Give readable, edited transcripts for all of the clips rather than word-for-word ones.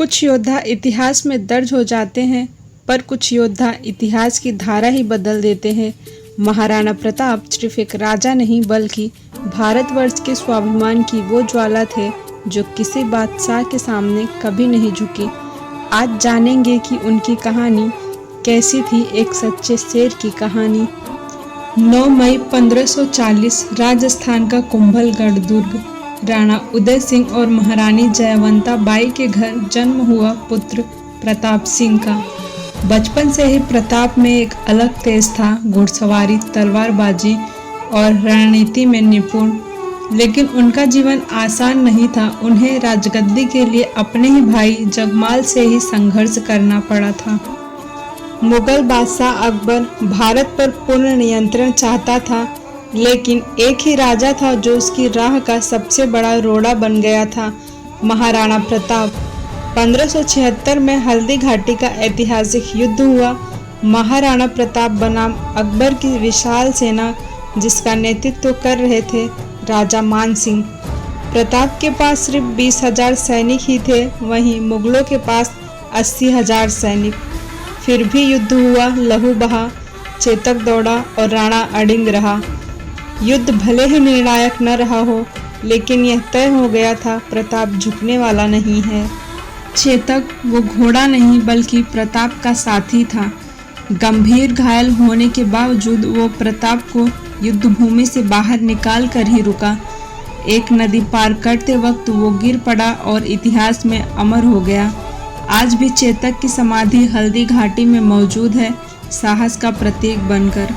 कुछ योद्धा इतिहास में दर्ज हो जाते हैं, पर कुछ योद्धा इतिहास की धारा ही बदल देते हैं। महाराणा प्रताप सिर्फ एक राजा नहीं बल्कि भारतवर्ष के स्वाभिमान की वो ज्वाला थे जो किसी बादशाह के सामने कभी नहीं झुकी। आज जानेंगे कि उनकी कहानी कैसी थी, एक सच्चे शेर की कहानी। 9 मई 1540 राजस्थान का कुंभलगढ़ दुर्ग राणा उदय सिंह और महारानी जयवंता बाई के घर जन्म हुआ पुत्र प्रताप सिंह का। बचपन से ही प्रताप में एक अलग तेज था, घुड़सवारी, तलवारबाजी और रणनीति में निपुण। लेकिन उनका जीवन आसान नहीं था। उन्हें राजगद्दी के लिए अपने ही भाई जगमाल से ही संघर्ष करना पड़ा था। मुगल बादशाह अकबर भारत पर पूर्ण नियंत्रण चाहता था, लेकिन एक ही राजा था जो उसकी राह का सबसे बड़ा रोड़ा बन गया था, महाराणा प्रताप। 1576 में हल्दी घाटी का ऐतिहासिक युद्ध हुआ। महाराणा प्रताप बनाम अकबर की विशाल सेना, जिसका नेतृत्व कर रहे थे राजा मान सिंह। प्रताप के पास सिर्फ 20,000 सैनिक ही थे, वहीं मुगलों के पास 80,000 सैनिक। फिर भी युद्ध हुआ, लहू बहा, चेतक दौड़ा और राणा अडिंग रहा। युद्ध भले ही निर्णायक न रहा हो, लेकिन यह तय हो गया था, प्रताप झुकने वाला नहीं है। चेतक वो घोड़ा नहीं बल्कि प्रताप का साथी था। गंभीर घायल होने के बावजूद वो प्रताप को युद्ध भूमि से बाहर निकाल कर ही रुका। एक नदी पार करते वक्त वो गिर पड़ा और इतिहास में अमर हो गया। आज भी चेतक की समाधि हल्दी घाटी में मौजूद है, साहस का प्रतीक बनकर।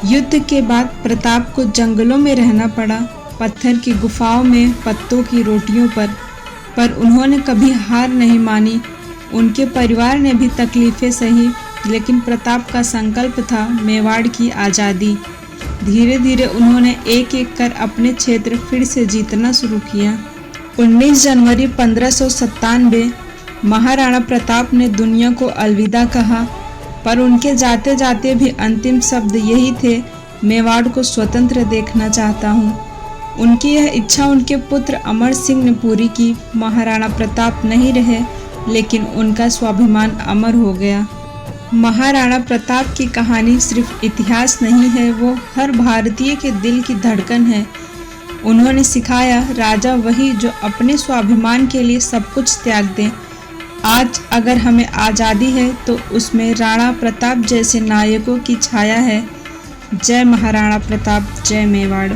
युद्ध के बाद प्रताप को जंगलों में रहना पड़ा, पत्थर की गुफाओं में, पत्तों की रोटियों पर उन्होंने कभी हार नहीं मानी। उनके परिवार ने भी तकलीफें सही, लेकिन प्रताप का संकल्प था मेवाड़ की आज़ादी। धीरे धीरे उन्होंने एक एक कर अपने क्षेत्र फिर से जीतना शुरू किया। 19 जनवरी 1597 महाराणा प्रताप ने दुनिया को अलविदा कहा, पर उनके जाते जाते भी अंतिम शब्द यही थे, मेवाड़ को स्वतंत्र देखना चाहता हूँ। उनकी यह इच्छा उनके पुत्र अमर सिंह ने पूरी की। महाराणा प्रताप नहीं रहे, लेकिन उनका स्वाभिमान अमर हो गया। महाराणा प्रताप की कहानी सिर्फ इतिहास नहीं है, वो हर भारतीय के दिल की धड़कन है। उन्होंने सिखाया, राजा वही जो अपने स्वाभिमान के लिए सब कुछ त्याग दे। आज अगर हमें आज़ादी है तो उसमें राणा प्रताप जैसे नायकों की छाया है। जय महाराणा प्रताप, जय मेवाड़।